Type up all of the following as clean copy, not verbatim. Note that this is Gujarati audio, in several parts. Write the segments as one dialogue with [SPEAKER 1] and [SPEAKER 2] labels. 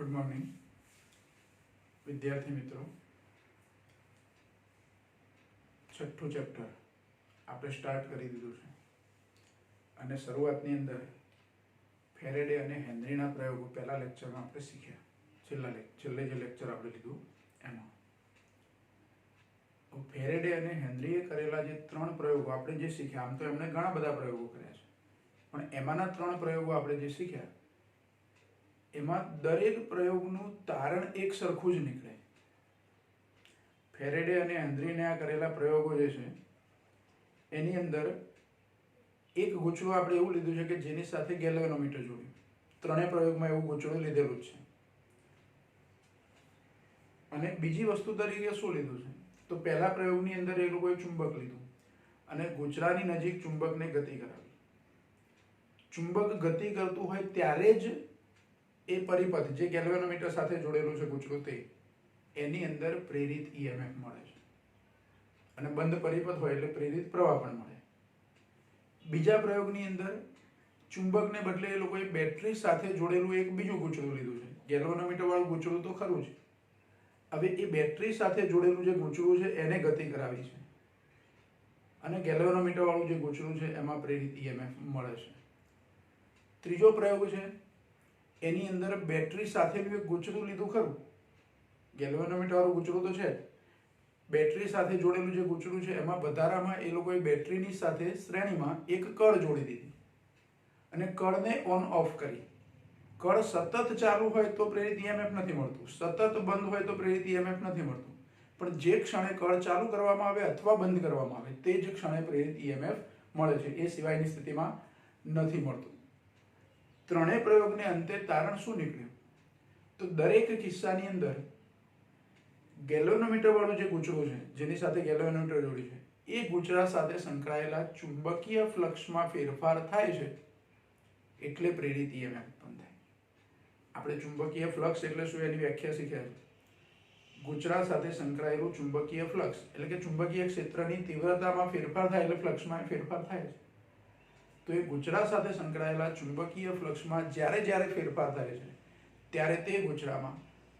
[SPEAKER 1] ગુડ મોર્નિંગ વિદ્યાર્થી મિત્રો. છઠ્ઠું ચેપ્ટર આપણે સ્ટાર્ટ કરી દીધું છે અને શરૂઆતની અંદર ફેરેડે અને હેનરીના પ્રયોગો પહેલા લેક્ચરમાં આપણે શીખ્યા. છેલ્લે જે લેક્ચર આપણે લીધું એમાં ફેરેડે અને હેનરીએ કરેલા જે 3 પ્રયોગો આપણે જે શીખ્યા, આમ તો એમણે ઘણા બધા પ્રયોગો કર્યા છે, પણ એમાંના 3 પ્રયોગો આપણે જે શીખ્યા એમાં દરેક પ્રયોગનું તારણ એક સરખું જ નીકળે. ફેરેડે અને હેનરીને આ કરેલા પ્રયોગો જે છે એની અંદર એક ગૂંચળું આપણે એવું લીધું છે કે જેની સાથે ગેલ્વેનોમીટર જોડ્યું. 3 પ્રયોગમાં એવું ગૂંચળું લીધેલું જ છે. અને બીજી વસ્તુ તરીકે શું લીધું છે તો પહેલા પ્રયોગની અંદર એ લોકોએ ચુંબક લીધું અને ગૂંચળાની નજીક ચુંબકને ગતિ કરાવી. ચુંબક ગતિ કરતું હોય ત્યારે જ એ પરિપથ જે ગેલ્વેનોમીટર સાથે જોડેલું છે ગૂંચળું તે એની અંદર પ્રેરિત ઈએમએફ મળે છે અને બંધ પરિપથ હોય એટલે પ્રેરિત પ્રવાહ પણ મળે. બીજા પ્રયોગની અંદર ચુંબકને બદલે એ લોકોએ બેટરી સાથે જોડેલું એક બીજું ગૂંચળું લીધું છે. ગેલ્વેનોમીટર વાળું ગૂંચળું તો ખરું જ, હવે એ બેટરી સાથે જોડેલું જે ગૂંચળું છે એને ગતિ કરાવી છે અને ગેલ્વેનોમીટર વાળું જે ગૂંચળું છે એમાં પ્રેરિત ઈએમએફ મળે છે. ત્રીજો પ્રયોગ છે એની અંદર બેટરી સાથેનું એક ગૂંચળું લીધું ખરું, ગેલ્વેનોમીટર વાળું ગૂંચળું તો છે જ, બેટરી સાથે જોડેલું જે ગૂંચળું છે એમાં વધારામાં એ લોકોએ બેટરીની સાથે શ્રેણીમાં એક કળ જોડી દીધી અને કળને ઓન ઓફ કરી. કળ સતત ચાલુ હોય તો પ્રેરિત ઈએમએફ નથી મળતું, સતત બંધ હોય તો પ્રેરિત ઈએમએફ નથી મળતું, પણ જે ક્ષણે કળ ચાલુ કરવામાં આવે અથવા બંધ કરવામાં આવે તે જ ક્ષણે પ્રેરિત ઈએમએફ મળે છે, એ સિવાયની સ્થિતિમાં નથી મળતું. 3 પ્રયોગને અંતે તારણ શું નીકળ્યું તો દરેક કિસ્સાની અંદર ગેલ્વેનોમીટર વાળું જે ગૂંચળું છે જેની સાથે ગેલ્વેનોમીટર જોડી છે એ ગૂંચળા સાથે સંકળાયેલા ચુંબકીય ફ્લક્સમાં ફેરફાર થાય છે એટલે પ્રેરિત ઈએમએફ ઉત્પન્ન થાય. આપણે ચુંબકીય ફ્લક્સ એટલે શું એની વ્યાખ્યા શીખ્યા છે. ગૂંચળા સાથે સંકળાયેલું ચુંબકીય ફ્લક્સ એટલે કે ચુંબકીય ક્ષેત્રની તીવ્રતામાં ફેરફાર થાય એટલે ફ્લક્સમાં ફેરફાર થાય છે. તો એ ગૂંચળા સાથે સંકળાયેલા ચુંબકીય ફ્લક્સમાં જ્યારે ફેરફાર થાય છે ત્યારે તે ગૂંચળામાં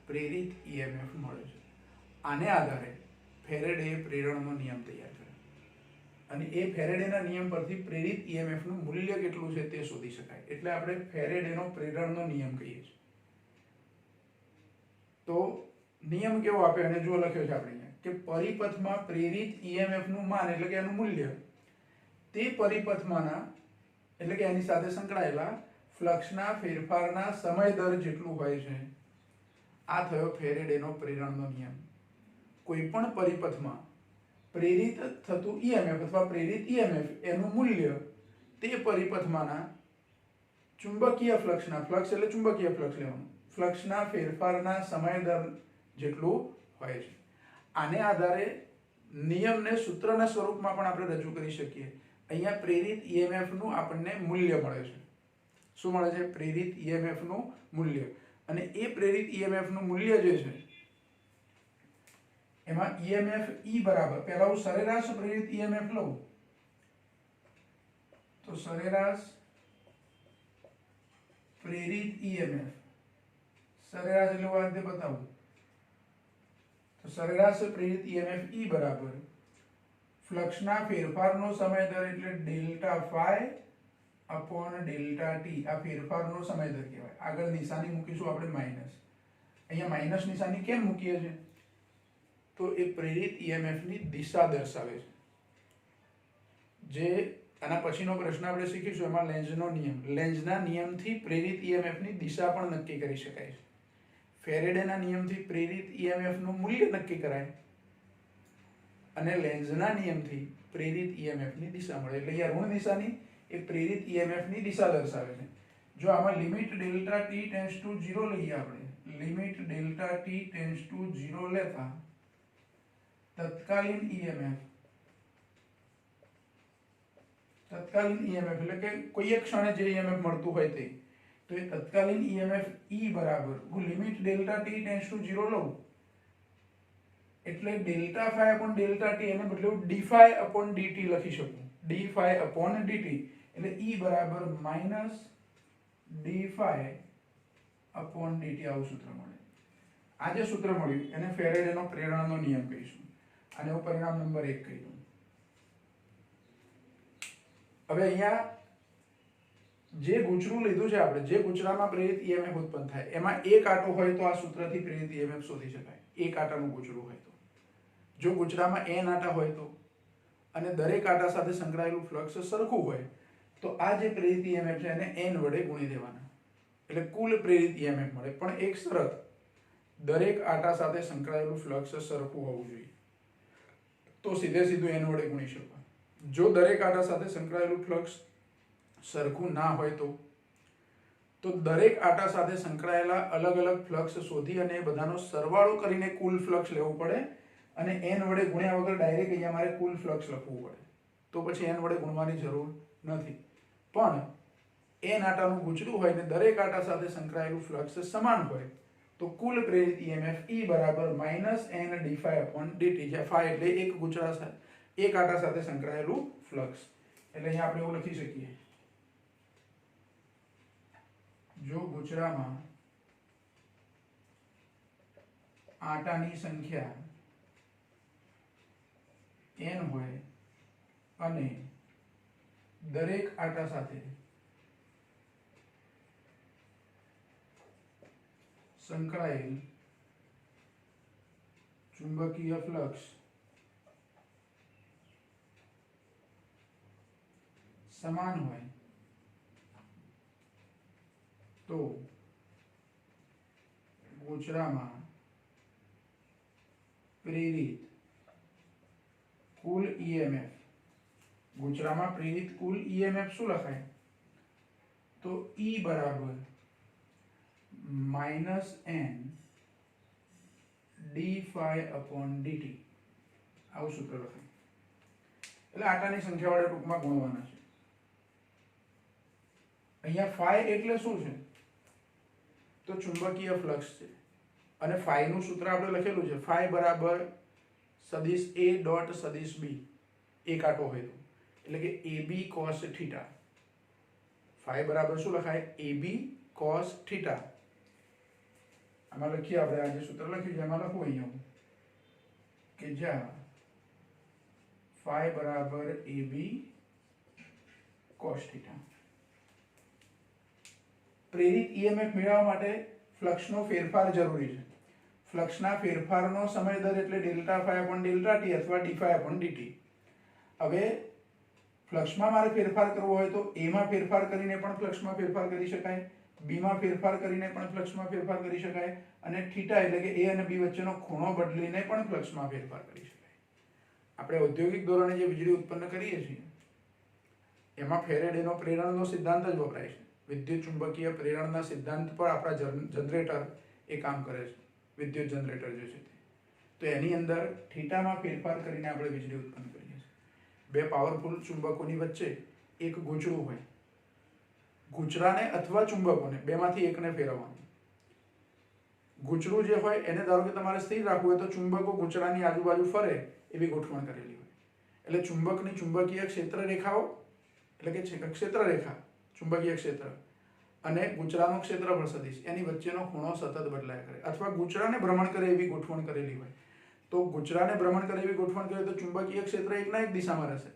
[SPEAKER 1] પ્રેરિત ઈએમએફ મળે છે. આને આધારે ફેરેડેએ પ્રેરણનો નિયમ તૈયાર કર્યો અને એ ફેરેડેના નિયમ પરથી પ્રેરિત ઈએમએફનું મૂલ્ય કેટલું છે તે શોધી શકાય, એટલે આપણે ફેરેડેનો પ્રેરણનો નિયમ કહીએ છીએ. તો નિયમ કેવો આપે અને જો લખ્યો છે આપણે અહીંયા કે પરિપથમાં પ્રેરિત ઈએમએફનું માન એટલે કે એનું મૂલ્ય તે પરિપથમાંના એટલે કે એની સાથે સંકળાયેલા ફ્લક્સના ફેરફારના સમય દર જેટલું હોય છે. આ થયો ફેરેડેનો પ્રેરણનો નિયમ. કોઈ પણ પરિપથમાં પ્રેરિત થતું ઈએમએફ અથવા પ્રેરિત ઈએમએફ એનું મૂલ્ય તે પરિપથમાંના ચુંબકીય ફ્લક્સના, ફ્લક્સ એટલે ચુંબકીય ફ્લક્સ લેવાનું, ફ્લક્સના ફેરફારના સમય દર જેટલું હોય છે. આને આધારે નિયમને સૂત્રના સ્વરૂપમાં પણ આપણે રજૂ કરી શકીએ. અહીંયા પ્રેરિત ઈએમએફનું આપણને મૂલ્ય મળે છે. શું મળે છે? પ્રેરિત ઈએમએફનું મૂલ્ય. અને એ પ્રેરિત ઈએમએફનું મૂલ્ય જે છે એમાં ઈએમએફ ઈ બરાબર, પહેલા હું સરેરાશ પ્રેરિત ઈએમએફ લઉં તો સરેરાશ પ્રેરિત ઈએમએફ, સરેરાશ એટલે હું આ રીતે બતાવું તો સરેરાશ પ્રેરિત ઈએમએફ ઈ બરાબર ફ્લક્સના ફેરફારનો સમય દર એટલે delta phi upon delta t. આ ફેરફારનો સમય દર કહેવાય. આગળ નિશાની મૂકીશું આપણે માઇનસ. અહીંયા માઇનસ નિશાની કેમ મૂકીએ છીએ તો એ પ્રેરિત ઈએમએફની દિશા દર્શાવે છે. જે આના પછીનો પ્રશ્ન આપણે શીખીશું એમાં લેન્ઝનો નિયમ, લેન્ઝના નિયમથી પ્રેરિત ઈએમએફની દિશા પણ નક્કી કરી શકાય છે. ફેરેડેના નિયમથી પ્રેરિત ઈએમએફનું મૂલ્ય નક્કી કરાય અને લેન્ઝના નિયમથી પ્રેરિત ઈએમએફની દિશા મળે. એટલે અહીંયા ઋણ નિશાની એ પ્રેરિત ઈએમએફની દિશા દર્શાવે છે. જો આમાં limit delta t tends to 0 લઈએ, આપણે limit delta t tends to 0 લેતા તત્કાલીન ઈએમએફ એટલે કે કોઈ એક ક્ષણે જે ઈએમએફ મળતું હોય તે, તો એ તત્કાલીન ઈએમએફ ઈ બરાબર હું limit delta t tends to 0 લઉં એટલે delta phi upon delta t એને બદલે હું ડી ફાઈ અપોન ડીટી લખી શકું. ડી ફાઈ અપોન ડીટી એટલે ઈ બરાબર minus d phi upon dt આવું સૂત્ર મળે. આ જે સૂત્ર મળ્યું એને ફેરેડેનો પ્રેરણાનો નિયમ કહીશું અને હું પરિણામ નંબર 1 કહી દઉં. હવે અહીંયા જે ગૂંચળું લીધું છે આપણે, જે ગૂંચળામાં પ્રેરિત EMF ઉત્પન્ન થાય એમાં એક આંટો હોય તો આ સૂત્રથી પ્રેરિત EMF શોધી શકાય. એક આંટાનું ગૂંચળું હોય તો. જો ગૂંચળામાં n આંટા હોય તો અને દરેક આંટા સાથે સંકળાયેલું ફ્લક્સ સરખું હોય તો આ જે પ્રેરિત EMF છે એને n વડે ગુણી દેવાના, એટલે કુલ પ્રેરિત EMF મળે. પણ એક શરત, દરેક આંટા સાથે સંકળાયેલું ફ્લક્સ સરખું હોવું જોઈએ. તો સીધે સીધું n વડે ગુણી શકો. જો દરેક આંટા સાથે સંકળાયેલું ફ્લક્સ સરખું ના હોય તો દરેક આંટા સાથે સંકળાયેલા અલગ અલગ ફ્લક્સ શોધી અને એ બધાનો સરવાળો કરીને કુલ ફ્લક્સ લેવું પડે અને n વડે ગુણ્યા વગર ડાયરેક્ટ અહીંયા મારે કુલ ફ્લક્સ લખવું પડે. તો પછી n વડે ગુણવાની જરૂર નથી. પણ n આંટાનું ગૂંચળું હોય ને દરેક આંટા સાથે સંકળાયેલું ફ્લક્સ સમાન હોય તો કુલ પ્રેરિત EMF E બરાબર -n d∅dt, જ્યાં phi એટલે એક ગૂંચળા સાથે એક આંટા સાથે સંકળાયેલું ફ્લક્સ. એટલે અહીંયા આપણે એવું લખી શકીએ, જો ગૂંચળામાં આંટાની સંખ્યા n હોય અને દરેક આંટા સાથે સંકળાયેલ ચુંબકીય ફ્લક્સ સમાન હોય તો ગૂંચળામાં પ્રેરિત કુલ EMF, ગૂંચળામાં પ્રેરિત કુલ EMF શું લખાય? તો E બરાબર -n d∅dt આવું સૂત્ર લખાય. એટલે આંટાની સંખ્યા વડે ટૂંકમાં ગુણવાના છે. અહીંયા phi એટલે શું છે? તો ચુંબકીય ફ્લક્સ છે અને phi નું સૂત્ર આપણે લખેલું છે, phi બરાબર સદિશ a ડોટ સદિશ b, એક આંટો હોય તો, એટલે કે AB cos θ. phi બરાબર શું લખાય? AB cos θ. આમાં લખીએ આપણે, આ જે સૂત્ર લખ્યું છે એમાં લખવું અહીંયા કે જ્યાં phi બરાબર AB cos θ. પ્રેરિત EMF મેળવવા માટે ફ્લક્સનો ફેરફાર જરૂરી છે. ફ્લક્સના ફેરફારનો સમય દર એટલે ΔΦ/ΔT અથવા dϕ/dt. હવે ફ્લક્સમાં મારે ફેરફાર કરવો હોય તો A માં ફેરફાર કરીને પણ ફ્લક્સમાં ફેરફાર કરી શકાય, B માં ફેરફાર કરીને પણ ફ્લક્સમાં ફેરફાર કરી શકાય અને થીટા એટલે કે A અને B વચ્ચેનો ખૂણો બદલીને પણ ફ્લક્સમાં ફેરફાર કરી શકાય. આપણે ઔદ્યોગિક ધોરણે જે વીજળી ઉત્પન્ન કરીએ છીએ એમાં ફેરેડેનો પ્રેરણનો સિદ્ધાંત જ વપરાય છે. વિદ્યુત ચુંબકીય પ્રેરણના સિદ્ધાંત પર આપણા જનરેટર એ કામ કરે છે, વિદ્યુત જનરેટર જે છે તો એની અંદર થીટામાં ફેરફાર કરીને આપણે વીજળી ઉત્પન્ન કરીએ છીએ. બે પાવરફુલ ચુંબકોની વચ્ચે એક ગૂંચળું હોય, ગૂંચળાને અથવા ચુંબકોને બેમાંથી એકને ફેરવવાનું. ગૂંચળું જે હોય એને ધારો કે તમારે સ્થિર રાખવું હોય તો ચુંબકો ગૂંચળાની આજુબાજુ ફરે એવી ગોઠવણ કરેલી હોય. એટલે ચુંબકની ચુંબકીય ક્ષેત્ર રેખાઓ એટલે કે ક્ષેત્ર રેખા, ચુંબકીય ક્ષેત્ર અને ગૂંચળાનો ક્ષેત્રફળ સદિશ એની વચ્ચેનો ખૂણો સતત બદલાયા કરે અથવા ગૂંચળાને ભ્રમણ કરે એવી ગોઠવણ કરેલી હોય. તો ગૂંચળાને ભ્રમણ કરે એવી ગોઠવણ કરે તો ચુંબકીય ક્ષેત્ર એકના એક દિશામાં રહેશે,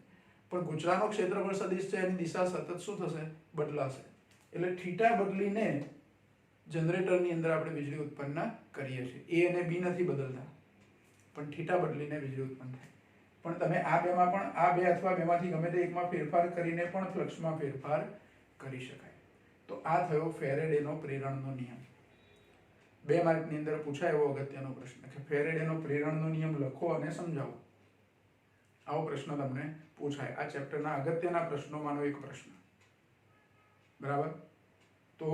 [SPEAKER 1] પણ ગૂંચળાનો ક્ષેત્રફળ સદિશ છે એની દિશા સતત શું થશે? બદલાશે. એટલે થીટા બદલીને જનરેટરની અંદર આપણે વીજળી ઉત્પન્ન કરીએ છીએ. A અને B નથી બદલતા, પણ થીટા બદલીને વીજળી ઉત્પન્ન થાય. પણ તમે આ બેમાં પણ આ બે અથવા બેમાંથી ગમે તે એકમાં ફેરફાર કરીને પણ ફ્લક્સમાં ફેરફાર કરી શકાય. તો આ થયો ફેરેડેનો પ્રેરણનો નિયમ. 2 માર્કની અંદર પૂછાય એવો અગત્યનો પ્રશ્ન કે ફેરેડેનો પ્રેરણનો નિયમ લખો અને સમજાવો. આવો પ્રશ્ન તમને પૂછાય. આ ચેપ્ટરના અગત્યના પ્રશ્નોમાંનો એક પ્રશ્ન. બરાબર? તો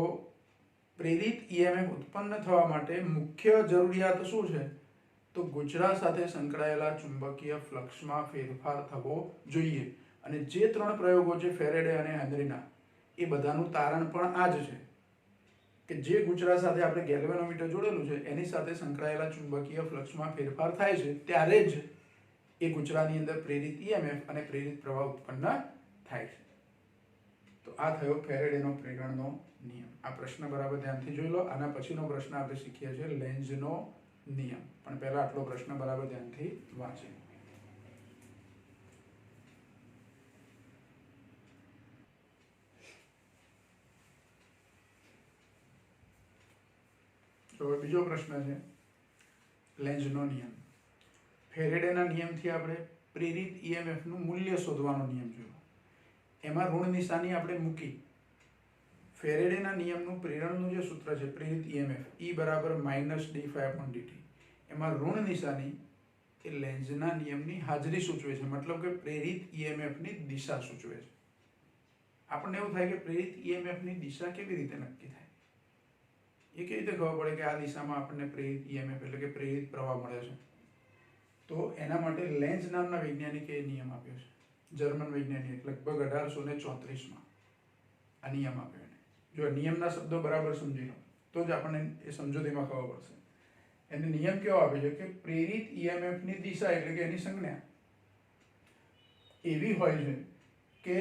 [SPEAKER 1] પ્રેરિત EMF ઉત્પન્ન થવા માટે મુખ્ય જરૂરિયાત શું છે? તો ગૂંચળા સાથે સંકળાયેલા ચુંબકીય ફ્લક્સમાં ફેરફાર થવો જોઈએ. અને જે 3 પ્રયોગો છે ફેરેડે અને હેનરીના, એ બધાનું તારણ પણ આ જ છે કે જે ગૂંચળા સાથે આપણે ગેલ્વેનોમીટર જોડેલું છે એની સાથે સંકળાયેલા ચુંબકીય ફ્લક્સમાં ફેરફાર થાય છે ત્યારે જ એ ગૂંચળાની અંદર પ્રેરિત EMF અને પ્રેરિત પ્રવાહ ઉત્પન્ન થાય છે. તો આ થયો ફેરેડેનો પ્રેરણનો નિયમ. આ પ્રશ્ન બરાબર ધ્યાનથી જોઈ લો. આના પછીનો પ્રશ્ન આપણે શીખીએ છીએ લેન્ઝનો નિયમ. પણ પહેલા આટલો પ્રશ્ન બરાબર ધ્યાનથી વાંચીએ. તો બીજો પ્રશ્ન છે લેન્ઝનો નિયમ. ફેરેડેના નિયમથી આપણે પ્રેરિત ઈએમએફ નું મૂલ્ય શોધવાનો નિયમ જોયો. એમાં ઋણ નિશાની આપણે મૂકી. ફેરેડેના નિયમનું પ્રેરણનું જે સૂત્ર છે પ્રેરિત ઈએમએફ E બરાબર -d∅dt, એમાં ઋણ નિશાની એ લેન્ઝના નિયમની હાજરી સૂચવે છે. મતલબ કે પ્રેરિત ઈએમએફની દિશા સૂચવે છે. આપણને એવું થાય કે પ્રેરિત ઈએમએફની દિશા કેવી રીતે નક્કી થાય, એ કેવી રીતે ખબર પડે કે આ દિશામાં આપણને પ્રેરિત ઈએમએફ એટલે કે પ્રેરિત પ્રવાહ મળે છે. તો એના માટે લેન્ઝ નામના વૈજ્ઞાનિકે નિયમ આપ્યો છે. જર્મન વૈજ્ઞાનિક લગભગ 1834માં આ નિયમ આપ્યો. જો નિયમના શબ્દો બરાબર સમજી લો તો જ આપણને એ સમજૂતીમાં ખબર પડશે. એને નિયમ કેવો આપે છે કે પ્રેરિત ઈએમએફની દિશા એટલે કે એની સંજ્ઞા એવી હોય છે કે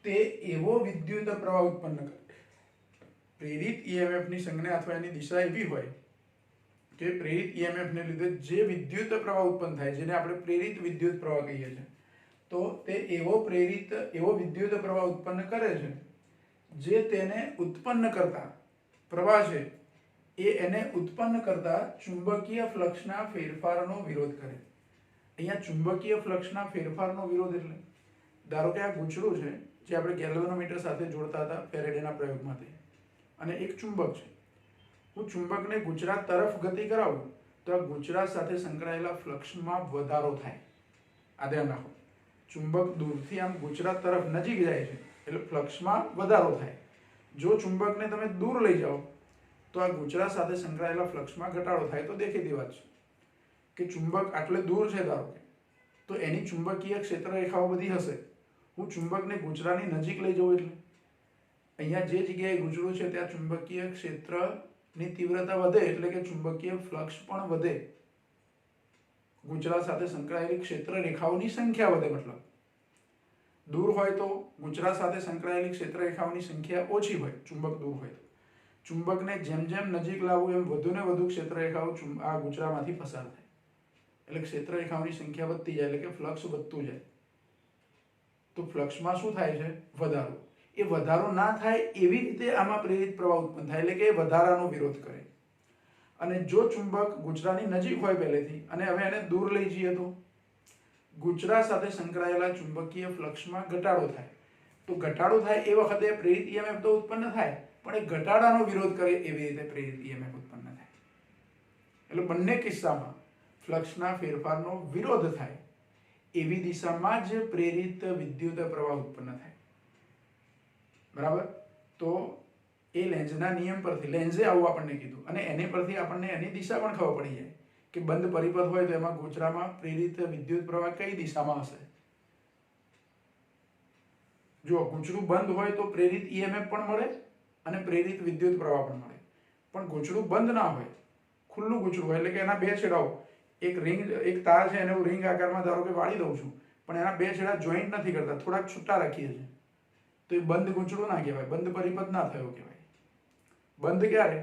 [SPEAKER 1] તે એવો વિદ્યુત પ્રવાહ ઉત્પન્ન કરે. પ્રેરિત ઈએમએફની સંજ્ઞા અથવા એની દિશા એવી હોય કે પ્રેરિત ઈએમએફને લીધે જે વિદ્યુત પ્રવાહ ઉત્પન્ન થાય, જેને આપણે પ્રેરિત વિદ્યુત પ્રવાહ કહીએ છીએ, તો તે એવો વિદ્યુત પ્રવાહ ઉત્પન્ન કરે છે જે તેને ઉત્પન્ન કરતા પ્રવાહ છે એને ઉત્પન્ન કરતા ચુંબકીય ફ્લક્સના ફેરફારનો વિરોધ કરે. અહીંયા ચુંબકીય ફ્લક્સના ફેરફારનો વિરોધ એટલે ધારો કે આ ગૂંચળું છે જે આપણે ગેલ્વેનોમીટર સાથે જોડતા હતા ફેરેડેના પ્રયોગમાંથી, અને એક ચુંબક છે. હું ચુંબકને ગૂંચળા તરફ ગતિ કરાવું તો આ ગૂંચળા સાથે સંકળાયેલા ફ્લક્સમાં વધારો થાય. આ ધ્યાન રાખો. ચુંબક દૂરથી આમ ગૂંચળા તરફ નજીક જાય છે એટલે ફ્લક્સમાં વધારો થાય. જો ચુંબકને તમે દૂર લઈ જાઓ તો આ ગૂંચળા સાથે સંકળાયેલા ફ્લક્સમાં ઘટાડો થાય. તો દેખીતી વાત છે કે ચુંબક આટલે દૂર છે ધારો કે, તો એની ચુંબકીય ક્ષેત્ર રેખાઓ બધી હશે. હું ચુંબકને ગૂંચળાની નજીક લઈ જાઉં એટલે અહીંયા જે જગ્યાએ ગૂંચળું છે ત્યાં ચુંબકીય ક્ષેત્રની તીવ્રતા વધે એટલે કે ચુંબકીય ફ્લક્સ પણ વધે. ગૂંચળા સાથે સંકળાયેલી ક્ષેત્ર રેખાઓની સંખ્યા વધે. મતલબ દૂર હોય તો ગૂંચળા સાથે સંકળાયેલી ક્ષેત્ર રેખાઓની સંખ્યા ઓછી હોય. ચુંબક દૂર હોય તો ચુંબકને જેમ જેમ નજીક લાવવું એમ વધુ ને વધુ ક્ષેત્ર રેખાઓ આ ગૂંચળામાંથી પસાર થાય એટલે ક્ષેત્ર રેખાઓની સંખ્યા વધતી જાય એટલે કે ફ્લક્સ વધતું જાય. તો ફ્લક્સમાં શું થાય છે? વધારો. એ વધારો ના થાય એવી રીતે આમાં પ્રેરિત પ્રવાહ ઉત્પન્ન થાય એટલે કે વધારાનો વિરોધ કરે. અને જો ચુંબક ગૂંચળાની નજીક હોય પહેલેથી અને હવે એને દૂર લઈ જઈએ તો ગૂંચળા સાથે સંકળાયેલા ચુંબકીય ફ્લક્સમાં ઘટાડો થાય. તો ઘટાડો થાય એ વખતે પ્રેરિત ઈએમએફ તો ઉત્પન્ન થાય, પણ એ ઘટાડાનો વિરોધ કરે એવી રીતે પ્રેરિત ઈએમએફ ઉત્પન્ન થાય. એટલે બંને કિસ્સામાં ફ્લક્સના ફેરફારનો વિરોધ થાય એવી દિશામાં જ પ્રેરિત વિદ્યુત પ્રવાહ ઉત્પન્ન થાય. બરાબર? તો એ લેન્ઝના નિયમ પરથી, લેન્ઝે આવું આપણને કીધું અને એને પરથી આપણને એની દિશા પણ ખબર પડી જાય કે બંધ પરિપથ હોય તો એમાં ગૂંચળામાં પ્રેરિત વિદ્યુત પ્રવાહ કઈ દિશામાં હશે. જો ગૂંચળું બંધ હોય તો પ્રેરિત ઈએમએફ પણ મળે અને પ્રેરિત વિદ્યુત પ્રવાહ પણ મળે. પણ ગૂંચળું બંધ ના હોય, ખુલ્લું ગૂંચળું હોય એટલે કે એના બે છેડાઓ, એક તાર છે એને હું રિંગ આકારમાં ધારો કે વાળી દઉં છું, પણ એના બે છેડા જોઈન્ટ નથી કરતા, થોડાક છૂટા રાખીએ છીએ, તો એ બંધ ગૂંચળું ના કહેવાય, બંધ પરિપથ ના થયો કહેવાય. બંધ ક્યારે?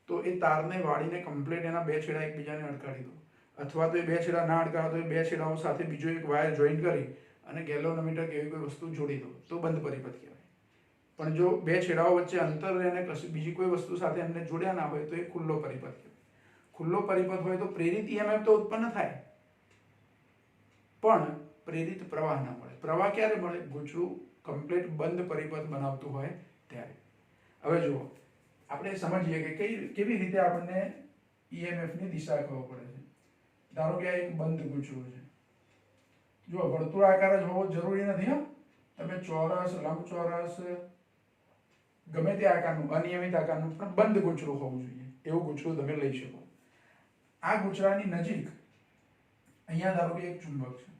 [SPEAKER 1] તો એ તારને વાળીને કમ્પ્લીટ એના બે છેડા એકબીજાને અડકાડી દો, અથવા તો એ બે છેડા ના અડકાડો તો એ બે છેડાઓ સાથે બીજો એક વાયર જોઈન્ટ કરી અને ગેલ્વેનોમીટર કે એવી કોઈ વસ્તુ જોડી દો તો બંધ પરિપથ કહેવાય. પણ જો બે છેડાઓ વચ્ચે અંતર રહે અને કશું બીજી કોઈ વસ્તુ સાથે એમને જોડ્યા ના હોય તો એ ખુલ્લો પરિપથ કહેવાય. ખુલ્લો પરિપથ હોય તો પ્રેરિત ઈએમએફ તો ઉત્પન્ન થાય પણ પ્રેરિત પ્રવાહ ના મળે. પ્રવાહ ક્યારે મળે? ગૂંચળું કમ્પ્લીટ બંધ પરિપથ બનાવતું હોય ત્યારે. હવે જુઓ, આપણે સમજીએ કે કેવી રીતે આપણને ઈએમએફની દિશા ખબર પડે છે. ધારો કે આ એક બંધ ગૂંચળું છે. જો વર્તુળાકાર જ હોવો જરૂરી નથી. હા, તમે ચોરસ, લંબચોરસ, ગમે તે આકારનું, અનિયમિત આકારનું, પણ બંધ ગૂંચળું હોવું જોઈએ એવું ગૂંચળું તમે લઈ શકો. આ ગૂંચળાની નજીક અહીંયા ધારો કે એક ચુંબક છે.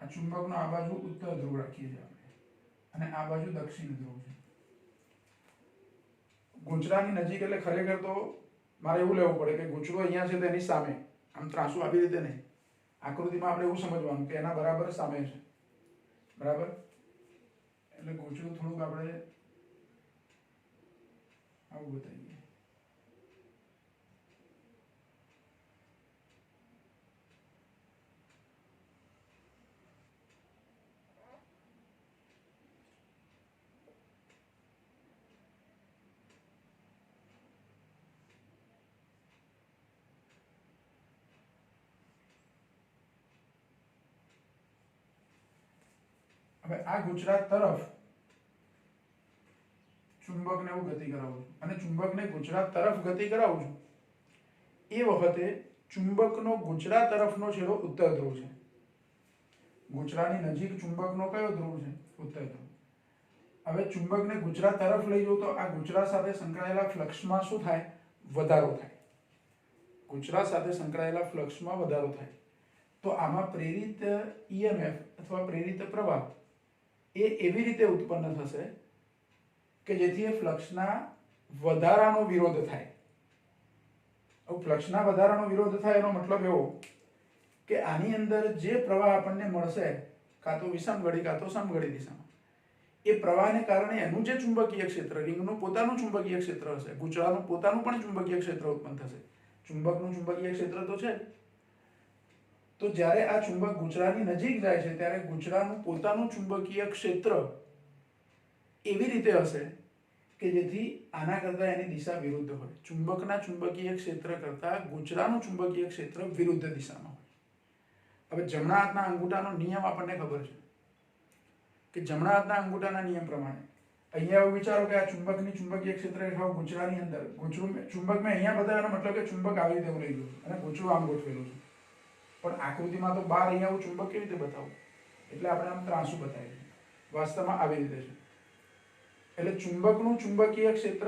[SPEAKER 1] આ ચુંબકનો આ બાજુ ઉત્તર ધ્રુવ રાખીએ છીએ આપણે અને આ બાજુ દક્ષિણ ધ્રુવ છે. ગૂંચળાની નજીક એટલે ખરેખર તો મારે એવું લેવું પડે કે ગૂંચળો અહીંયા છે તો એની સામે, આમ ત્રાંસુ આવી રીતે નહીં, આકૃતિમાં આપણે એવું સમજવાનું કે એના બરાબર સામે છે, બરાબર. એટલે ગૂંચળું થોડુંક આપણે આવું બતાવીએ. હવે આ ગુજરાત તરફ ચુંબકને હું ગતિ કરાવું છું અને ચુંબકને ગુજરાત તરફ ગતિ કરાવું છું, એ વખતે ચુંબકનો ગુજરાત તરફનો છેડો ઉત્તર ધ્રુવ છે. ગુજરાતની નજીક ચુંબકનો કયો ધ્રુવ છે? ઉત્તર ધ્રુવ. હવે ચુંબકને ગુજરાત તરફ લઈ જાઉં તો આ ગુજરાત સાથે સંકળાયેલા ફ્લક્સમાં શું થાય? વધારો થાય. ગુજરાત સાથે સંકળાયેલા ફ્લક્સમાં વધારો થાય. તો આમાં પ્રેરિત ઈએમએફ અથવા પ્રેરિત પ્રવાહ એ એવી રીતે ઉત્પન્ન થશે કે જેથી એ ફ્લક્સના વધારાનો વિરોધ થાય. હવે ફ્લક્સના વધારાનો વિરોધ થાય એનો મતલબ એવો કે આની અંદર જે પ્રવાહ આપણને મળશે, કાં તો વિષમગળી કાં તો સમગળી દિશામાં, એ પ્રવાહને કારણે એનું જે ચુંબકીય ક્ષેત્ર, રિંગનું પોતાનું ચુંબકીય ક્ષેત્ર હશે, ગૂંચળાનું પોતાનું પણ ચુંબકીય ક્ષેત્ર ઉત્પન્ન થશે. ચુંબકનું ચુંબકીય ક્ષેત્ર તો છે. તો જ્યારે આ ચુંબક ગૂંચળાની નજીક જાય છે ત્યારે ગૂંચળાનું પોતાનું ચુંબકીય ક્ષેત્ર એવી રીતે હશે કે જેથી આના કરતાં એની દિશા વિરુદ્ધ હોય. ચુંબકના ચુંબકીય ક્ષેત્ર કરતાં ગૂંચળાનું ચુંબકીય ક્ષેત્ર વિરુદ્ધ દિશામાં હોય. હવે જમણા હાથના અંગૂઠાનો નિયમ આપણને ખબર છે કે જમણા હાથના અંગૂઠાના નિયમ પ્રમાણે અહીંયા એવું વિચારો કે આ ચુંબકની ચુંબકીય ક્ષેત્ર રેખાઓ ગૂંચળાની અંદર, ચુંબક મેં અહીંયા બતાવ્યાનો મતલબ કે ચુંબક આવી રીતે લઈ ગયું અને ગૂંચળું આમ ગોઠવેલું છે. પણ આકૃતિમાં તો બહાર અહીંયા હું ચુંબક કેવી રીતે બતાવું? એટલે આપણે આમ ત્રાંસુ બતાવીએ. વાસ્તવમાં આવી રીતે છે. એટલે ચુંબકનું ચુંબકીય ક્ષેત્ર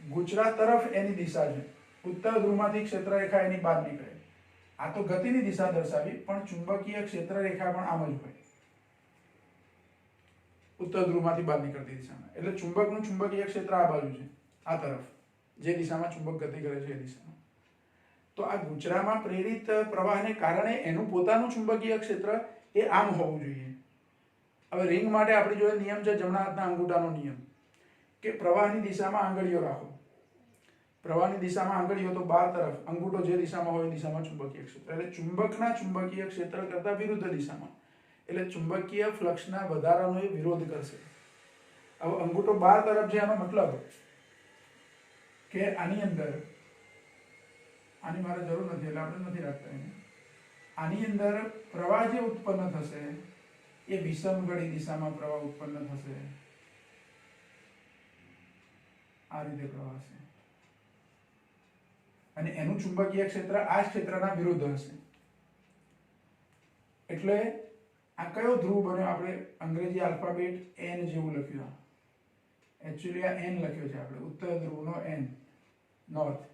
[SPEAKER 1] ગુજરાત તરફ એની દિશા છે. ઉત્તર ધ્રુવમાંથી ક્ષેત્ર રેખા એની બહાર નીકળે. આ તો ગતિની દિશા દર્શાવી, પણ ચુંબકીય ક્ષેત્ર રેખા પણ આમ જ હોય, ઉત્તર ધ્રુવમાંથી બહાર નીકળતી દિશામાં. એટલે ચુંબકનું ચુંબકીય ક્ષેત્ર આ બાજુ છે, આ તરફ, જે દિશામાં ચુંબક ગતિ કરે છે એ દિશામાં. તો આ ગૂંચળામાં પ્રેરિત પ્રવાહને કારણે એનું પોતાનું ચુંબકીય ક્ષેત્ર એ આમ હોવું જોઈએ. હવે રિંગ માટે આપણી જોડે નિયમ છે જમણા હાથના અંગૂઠાનો નિયમ, કે પ્રવાહની દિશામાં આંગળીઓ રાખો. પ્રવાહની દિશામાં આંગળીઓ તો બહાર તરફ, અંગૂઠો જે દિશામાં હોય એ દિશામાં ચુંબકીય ક્ષેત્ર. એટલે ચુંબકના ચુંબકીય ક્ષેત્ર કરતાં વિરુદ્ધ દિશામાં, એટલે ચુંબકીય ફ્લક્સના વધારાનો એ વિરોધ કરશે. હવે અંગૂઠો બહાર તરફ છે એનો મતલબ કે આની અંદર, આની મારે જરૂર નથી એટલે આપણે નથી રાખતા એને, આની અંદર પ્રવાહ જે ઉત્પન્ન થશે એ વિષમગળી દિશામાં પ્રવાહ ઉત્પન્ન થશે. આ રીતે પ્રવાહ છે અને એનું ચુંબકીય ક્ષેત્ર આ ક્ષેત્રના વિરુદ્ધ હશે. એટલે આ કયો ધ્રુવ બન્યો? આપણે અંગ્રેજી આલ્ફાબેટ એન જેવું લખ્યું. એકચ્યુઅલી આ એન લખ્યો છે આપણે, ઉત્તર ધ્રુવનો એન, નોર્થ.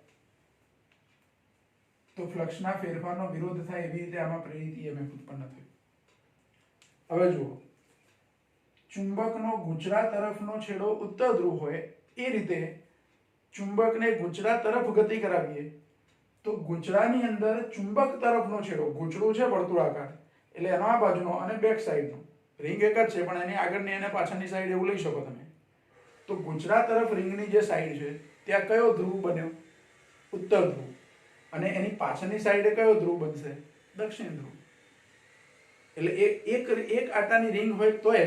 [SPEAKER 1] તો ફ્લક્સના ફેરફારનો વિરોધ થાય એવી રીતે આમાં પ્રેરિત ઈએમએફ ઉત્પન્ન થયું. હવે જુઓ, ચુંબકનો ગુજરાત તરફનો છેડો ઉત્તર ધ્રુવ હોય એ રીતે ચુંબકને ગુજરાત તરફ ગતિ કરાવીએ તો ગૂંચળાની અંદર ચુંબક તરફનો છેડો, ગૂંચળું છે વર્તુળાકાર, એટલે એનો આ બાજુનો અને બેક સાઈડનો, રિંગ એક જ છે પણ એની આગળની અને પાછળની સાઈડ એવું લઈ શકો તમે. તો ગુજરાત તરફ રિંગની જે સાઈડ છે ત્યાં કયો ધ્રુવ બન્યો? ઉત્તર ધ્રુવ. અને એની પાછળની સાઈડે કયો ધ્રુવ બનશે? દક્ષિણ ધ્રુવ. એટલે એક આટાની રિંગ હોય તોય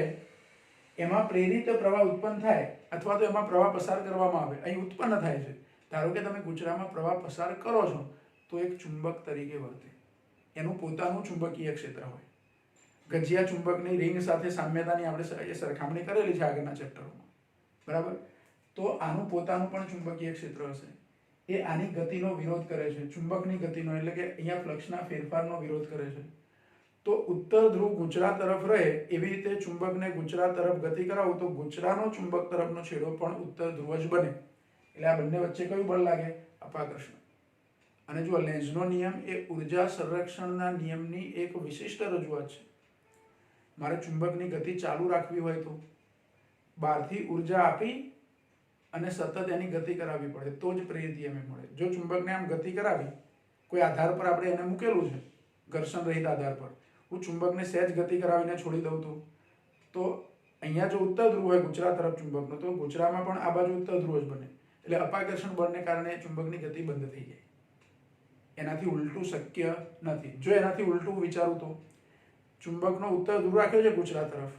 [SPEAKER 1] એમાં પ્રેરિત પ્રવાહ ઉત્પન્ન થાય અથવા તો એમાં પ્રવાહ પસાર કરવામાં આવે, અહીં ઉત્પન્ન થાય છે. ધારો કે તમે ગૂંચળામાં પ્રવાહ પસાર કરો છો તો એક ચુંબક તરીકે વર્તે, એનું પોતાનું ચુંબકીય ક્ષેત્ર હોય. ગજિયા ચુંબકની રિંગ સાથે સામ્યતાની આપણે સરખામણી કરેલી છે આગળના ચેપ્ટરોમાં, બરાબર. તો આનું પોતાનું પણ ચુંબકીય ક્ષેત્ર હશે. એ આની ગતિનો વિરોધ કરે છે, ચુંબકની ગતિનો, એટલે કે અહીંયા ફ્લક્સના ફેરફારનો વિરોધ કરે છે. તો ઉત્તર ધ્રુવ ગુજરાત તરફ રહે એવી રીતે ચુંબકને ગુજરાત તરફ ગતિ કરાવું તો ગૂંચળાનો ચુંબક તરફનો છેડો પણ ઉત્તર ધ્રુવ જ બને. એટલે આ બંને વચ્ચે કયું બળ લાગે? અપાકર્ષણ. અને જો લેન્ઝનો નિયમ એ ઉર્જા સંરક્ષણના નિયમની એક વિશિષ્ટ રજૂઆત છે. મારે ચુંબકની ગતિ ચાલુ રાખવી હોય તો બહારથી ઉર્જા આપી અને સતત એની ગતિ કરાવવી પડે તો જ પ્રેરિત ઈએમએફ મળે. જો ચુંબકને આમ ગતિ કરાવી, કોઈ આધાર પર આપણે એને મૂકેલું છે, ઘર્ષણ રહિત આધાર પર, હું ચુંબકને સહેજ ગતિ કરાવીને છોડી દઉં તો અહીંયા જો ઉત્તર ધ્રુવ હોય ગુજરાત તરફ ચુંબકનો, તો ગુજરાતમાં પણ આ બાજુ ઉત્તર ધ્રુવ જ બને. એટલે અપાકર્ષણ બળને કારણે ચુંબકની ગતિ બંધ થઈ જાય. એનાથી ઉલટું શક્ય નથી. જો એનાથી ઉલટું વિચારું તો ચુંબકનો ઉત્તર ધ્રુવ રાખ્યો છે ગુજરાત તરફ,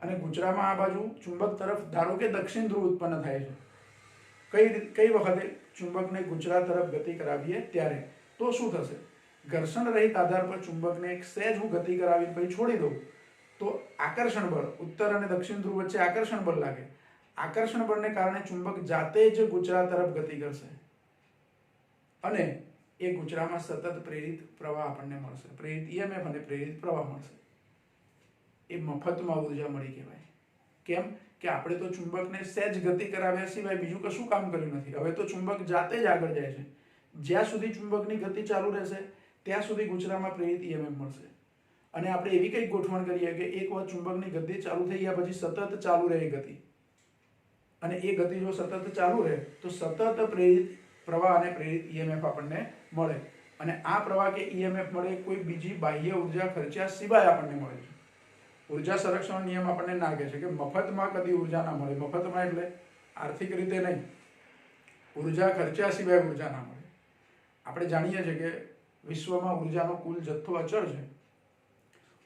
[SPEAKER 1] અને ગુજરાતમાં આ બાજુ ચુંબક તરફ ધારો કે દક્ષિણ ધ્રુવ ઉત્પન્ન થાય છે, કઈ વખતે ચુંબકને ગુજરાત તરફ ગતિ કરાવીએ ત્યારે, તો શું થશે? ઘર્ષણ રહિત આધાર પર ચુંબકને એક સહેજ હું ગતિ કરાવીને પછી છોડી દઉં તો આકર્ષણ બળ, ઉત્તર અને દક્ષિણ ધ્રુવ વચ્ચે આકર્ષણ બળ લાગે. આકર્ષણ બળને કારણે ચુંબક જાતે જ ગુજરાત તરફ ગતિ કરશે અને એ ગુજરાતમાં સતત પ્રેરિત પ્રવાહ આપણને મળશે, પ્રેરિત ઈએમએફ અને પ્રેરિત પ્રવાહ મળશે. એ મફતમાં ઉર્જા મળી કહેવાય. કેમ કે આપણે તો ચુંબકને સહેજ ગતિ કરાવ્યા સિવાય બીજું કશું કામ કર્યું નથી. હવે તો ચુંબક જાતે જ આગળ જાય છે. જ્યાં સુધી ચુંબકની ગતિ ચાલુ રહેશે ત્યાં સુધી ગુજરાતમાં પ્રેરિત ઈએમએફ મળશે. અને આપણે એવી કંઈક ગોઠવણ કરીએ કે એક વાર ચુંબકની ગતિ ચાલુ થઈ ગયા પછી સતત ચાલુ રહે ગતિ, અને એ ગતિ જો સતત ચાલુ રહે તો સતત પ્રેરિત પ્રવાહ અને પ્રેરિત ઈએમએફ આપણને મળે. અને આ પ્રવાહ કે ઈએમએફ મળે કોઈ બીજી બાહ્ય ઉર્જા ખર્ચ્યા સિવાય આપણને મળે છે. ઉર્જા સંરક્ષણ નિયમ આપણને ના કહે છે કે મફતમાં કદી ઉર્જા ના મળે. મફતમાં એટલે આર્થિક રીતે નહીં, ઉર્જા ખર્ચ્યા સિવાય ઉર્જા ના મળે. આપણે જાણીએ છીએ કે વિશ્વમાં ઉર્જાનો કુલ જથ્થો અચળ છે.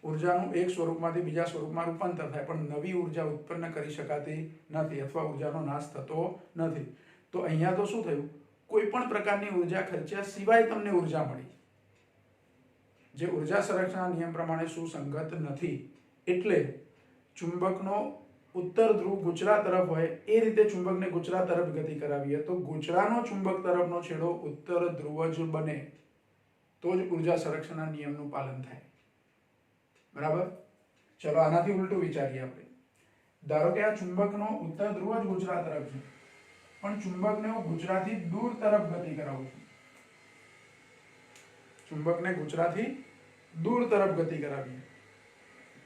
[SPEAKER 1] ઉર્જાનું એક સ્વરૂપમાંથી બીજા સ્વરૂપમાં રૂપાંતર થાય, પણ નવી ઉર્જા ઉત્પન્ન કરી શકાતી નથી અથવા ઉર્જાનો નાશ થતો નથી. તો અહીંયા તો શું થયું? કોઈ પણ પ્રકારની ઉર્જા ખર્ચ્યા સિવાય તમને ઉર્જા મળી, જે ઉર્જા સંરક્ષણના નિયમ પ્રમાણે સુસંગત નથી. એટલે ચુંબકનો ઉત્તર ધ્રુવ ગુજરાત તરફ હોય એ રીતે ચુંબકને ગુજરાત તરફ ગતિ કરાવીએ તો ગુજરાતનો ચુંબક તરફનો છેડો ઉત્તર ધ્રુવ જ બને, તો જ ઉર્જા સંરક્ષણના નિયમનું પાલન થાય. બરાબર? ચલો આનાથી ઉલટું વિચારીએ આપણે. ધારો કે આ ચુંબકનો ઉત્તર ધ્રુવ જ ગુજરાત તરફ છે, પણ ચુંબકને હું ગુજરાતથી દૂર તરફ ગતિ કરાવું છું. ચુંબકને ગુજરાતથી દૂર તરફ ગતિ કરાવીએ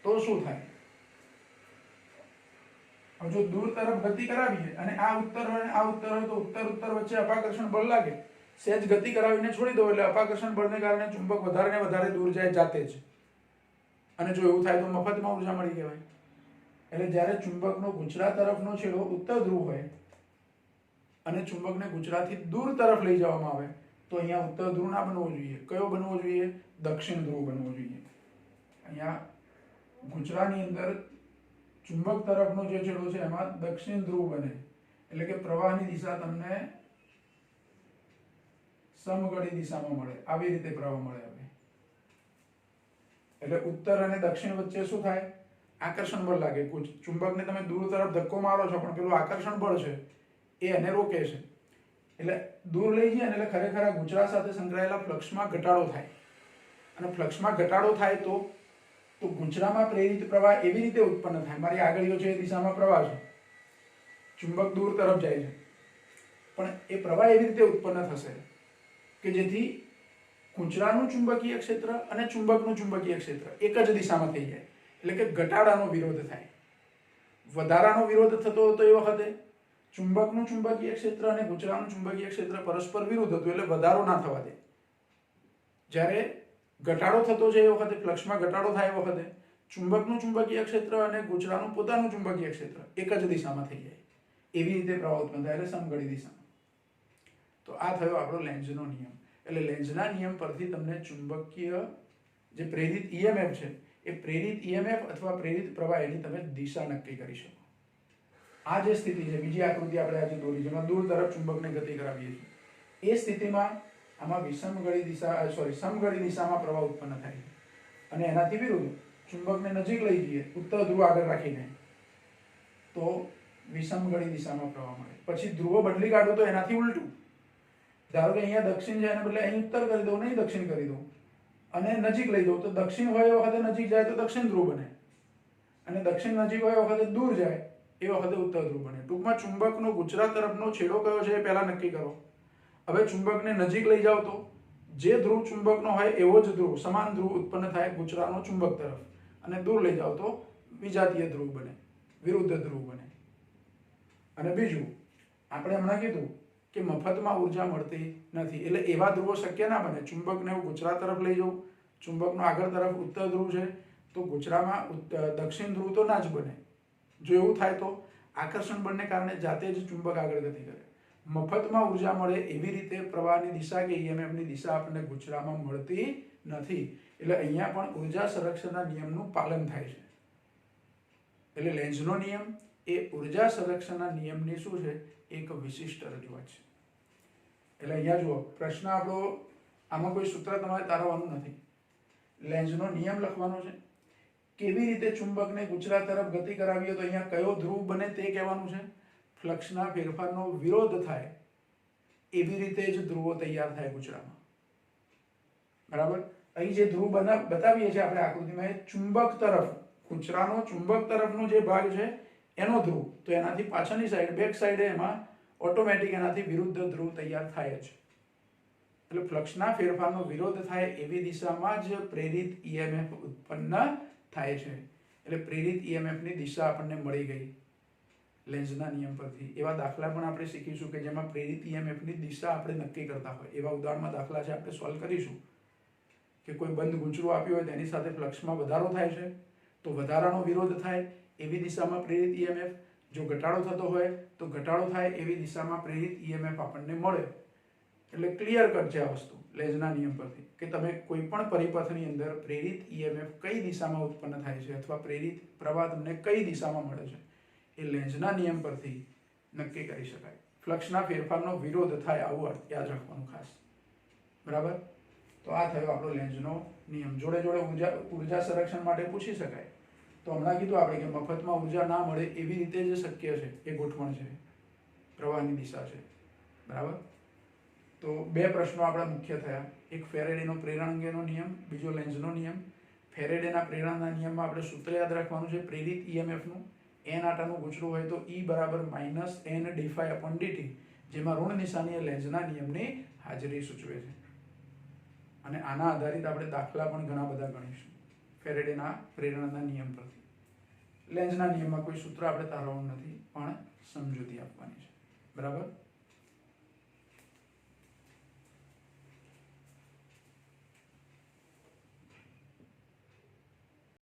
[SPEAKER 1] તો શું થાય? હવે જો દૂર તરફ ગતિ કરાવીએ અને આ ઉત્તર હોય આ ઉત્તર હોય તો ઉત્તર વચ્ચે અપાકર્ષણ બળ લાગે. સહેજ ગતિ કરાવીને છોડી દો એટલે અપાકર્ષણ બળને કારણે ચુંબક વધારે ને વધારે દૂર જાય જાતે જ. અને જો એવું થાય તો મફતમાં ઉર્જા મળી કહેવાય. એટલે જ્યારે ચુંબકનો ગુજરાત તરફનો છેડો ઉત્તર ધ્રુવ હોય અને ચુંબકને ગુજરાતથી દૂર તરફ લઈ જવામાં આવે તો અહીંયા ઉત્તર ધ્રુવ ના બનવો જોઈએ. કયો બનવો જોઈએ? દક્ષિણ ધ્રુવ બનવો જોઈએ. અહીંયા ગુજરાતની અંદર ચુંબક તરફનો જે છેડો છે એમાં દક્ષિણ ધ્રુવ બને, એટલે કે પ્રવાહની દિશા તમને સમઘડી દિશામાં મળે. આવી રીતે પ્રવાહ મળે. હવે એટલે ઉત્તર અને દક્ષિણ વચ્ચે શું થાય? આકર્ષણ બળ લાગે. ચુંબકને તમે દૂર તરફ ધક્કો મારો છો પણ પેલું આકર્ષણ બળ છે એ એને રોકે છે. એટલે દૂર લઈ જાય એટલે ખરેખર આ ગુજરાત સાથે સંકળાયેલા ફ્લક્સમાં ઘટાડો થાય. અને ફ્લક્સમાં ઘટાડો થાય તો ગુજરાતમાં પ્રેરિત પ્રવાહ એવી રીતે ઉત્પન્ન થાય. મારી આગળીઓ છે એ દિશામાં પ્રવાહ છે, ચુંબક દૂર તરફ જાય છે, પણ એ પ્રવાહ એવી રીતે ઉત્પન્ન થશે કે જેથી ગુજરાતનું ચુંબકીય ક્ષેત્ર અને ચુંબકનું ચુંબકીય ક્ષેત્ર એક જ દિશામાં થઈ જાય. એટલે કે ઘટાડાનો વિરોધ થાય. વધારાનો વિરોધ થતો હતો એ વખતે ચુંબકનું ચુંબકીય ક્ષેત્ર અને ગુજરાતનું ચુંબકીય ક્ષેત્ર પરસ્પર વિરુદ્ધ હતું, એટલે વધારો ના થવા દે. જ્યારે ઘટાડો થતો છે એ વખતે, ફ્લક્સમાં ઘટાડો થાય એ વખતે ચુંબકનું ચુંબકીય ક્ષેત્ર અને ગુજરાતનું પોતાનું ચુંબકીય ક્ષેત્ર એક જ દિશામાં થઈ જાય. એવી રીતે પ્રવાહ ઉત્પન્ન થાય, એટલે સમઘડી દિશામાં. તો આ થયો આપણો લેન્ઝનો નિયમ. એટલે લેન્ઝના નિયમ પરથી તમને ચુંબકીય જે પ્રેરિત ઈએમએફ છે એ પ્રેરિત ઈએમએફ અથવા પ્રેરિત પ્રવાહ એની તમે દિશા નક્કી કરી શકો. આ જે સ્થિતિ છે, બીજી આકૃતિ આપણે આજે દોરી જેમાં દૂર તરફ ચુંબકને ગતિ કરાવીએ છીએ, એ સ્થિતિમાં આમાં સમઘડી દિશામાં પ્રવાહ ઉત્પન્ન થાય છે. અને એનાથી વિરુદ્ધ ચુંબકને નજીક લઈ જઈએ ઉત્તર ધ્રુવ આગળ રાખીને તો વિષમઘડી દિશામાં પ્રવાહ મળે. પછી ધ્રુવો બદલી કાઢો તો એનાથી ઉલટું. ધારો કે અહીંયા દક્ષિણ જાય બદલે અહીં ઉત્તર કરી દઉં, નહીં દક્ષિણ કરી દઉં, અને નજીક લઈ દઉં તો દક્ષિણ હોય એ વખતે નજીક જાય તો દક્ષિણ ધ્રુવ બને, અને દક્ષિણ નજીક હોય એ વખતે દૂર જાય એ વખતે ઉત્તર ધ્રુવ બને. ટૂંકમાં ચુંબકનો ગુજરાત તરફનો છેડો કયો છે એ પહેલા નક્કી કરો. હવે ચુંબકને નજીક લઈ જાઓ તો જે ધ્રુવ ચુંબકનો હોય એવો જ ધ્રુવ, સમાન ધ્રુવ ઉત્પન્ન થાય ગુજરાતનો ચુંબક તરફ, અને દૂર લઈ જાઓ તો વિજાતીય ધ્રુવ બને, વિરુદ્ધ ધ્રુવ બને. અને બીજું આપણે હમણાં કીધું કે મફતમાં ઉર્જા મળતી નથી, એટલે એવા ધ્રુવો શક્ય ના બને. ચુંબકને હું ગુજરાત તરફ લઈ જાઉં, ચુંબકનો આગળ તરફ ઉત્તર ધ્રુવ છે, તો ગુજરાતમાં દક્ષિણ ધ્રુવ તો ના જ બને. જો એવું થાય તો આકર્ષણ બળને કારણે જાતે જ ચુંબક આગળ ગતિ કરે. મફતમાં ઉર્જા મળે એવી રીતે પ્રવાહની દિશા કે ઈએમએફની દિશા આપણને ગુજરાતમાં મળતી નથી. એટલે અહીંયા પણ ઉર્જા સંરક્ષણના નિયમનું પાલન થાય છે. એટલે લેન્ઝનો નિયમ એ ઉર્જા સંરક્ષણના નિયમની શું છે, એક વિશિષ્ટ રજૂઆત છે. એટલે અહીંયા જુઓ, પ્રશ્ન આપણો, આમાં કોઈ સૂત્ર તમારે તારવવાનું નથી. લેન્ઝનો નિયમ લખવાનો છે. કેવી રીતે ચુંબકને ગુજરાત તરફ ગતિ કરાવીએ તો અહીંયા કયો ધ્રુવ બને તે કહેવાનું છે. ફ્લક્સના ફેરફારનો વિરોધ થાય એવી રીતે જ ધ્રુવો તૈયાર થાય ગુજરાતમાં. બરાબર. અહીં જે ધ્રુવ બતાવીએ છીએ આપણે આકૃતિમાં, એ ચુંબક તરફ, ગુજરાતનો ચુંબક તરફનો જે ભાગ છે એનો ધ્રુવ, તો એનાથી પાછળની સાઈડ, બેક સાઈડે એમાં ઓટોમેટિક એનાથી વિરુદ્ધ ધ્રુવ તૈયાર થાય જ. એટલે ફ્લક્સના ફેરફારનો વિરોધ થાય એવી દિશામાં જ પ્રેરિત ઈએમએફ ઉત્પન્ન થાય છે. એટલે પ્રેરિત ઈએમએફની દિશા આપણને મળી ગઈ લેન્ઝના નિયમ પરથી. એવા દાખલા પણ આપણે શીખીશું કે જેમાં પ્રેરિત ઈએમએફની દિશા આપણે નક્કી કરતા હોય. એવા ઉદાહરણમાં દાખલા છે આપણે સોલ્વ કરીશું. કે કોઈ બંધ ગૂંચળું આપ્યું હોય તેની સાથે ફ્લક્સમાં વધારો થાય છે, તો વધારાનો વિરોધ થાય એવી દિશામાં પ્રેરિત ઈએમએફ. જો ઘટાડો થતો હોય તો ઘટાડો થાય એવી દિશામાં પ્રેરિત ઈએમએફ આપણને મળે. એટલે ક્લિયર કટ છે આ વસ્તુ લેન્ઝના નિયમ પરથી, કે તમે કોઈ પણ પરિપથની અંદર પ્રેરિત ઈએમએફ કઈ દિશામાં ઉત્પન્ન થાય છે અથવા પ્રેરિત પ્રવાહ તમને કઈ દિશામાં મળે છે એ લેન્ઝના નિયમ પરથી નક્કી કરી શકાય. ફ્લક્સના ફેરફારનો વિરોધ થાય આવું યાદ રાખવાનું ખાસ. બરાબર. તો આ થયો આપણો લેન્ઝનો નિયમ. જોડે જોડે ઉર્જા સંરક્ષણ માટે પૂછી શકાય. તો હમણાં કીધું આપણે કે મફતમાં ઉર્જા ના મળે એવી રીતે જ શક્ય છે એ ગોઠવણ છે, પ્રવાહની દિશા છે. બરાબર. તો બે પ્રશ્નો આપણા મુખ્ય થયા. એક ફેરેડેનો પ્રેરણ અંગેનો નિયમ, બીજો લેન્ઝનો નિયમ. ફેરેડેના પ્રેરણના નિયમમાં આપણે સૂત્ર યાદ રાખવાનું છે પ્રેરિત ઈએમએફનું. એન આટાનું ગૂંચળું હોય તો E બરાબર -n d∅/dt, જેમાં ઋણ નિશાની એ લેન્ઝના નિયમની હાજરી સૂચવે છે. અને આના આધારિત આપણે દાખલા પણ ઘણા બધા ગણીશું ફેરેડેના પ્રેરણના નિયમ પરથી. લેન્ઝના નિયમમાં કોઈ સૂત્ર આપણે તારવવાનું નથી, પણ સમજૂતી આપવાની છે. બરાબર.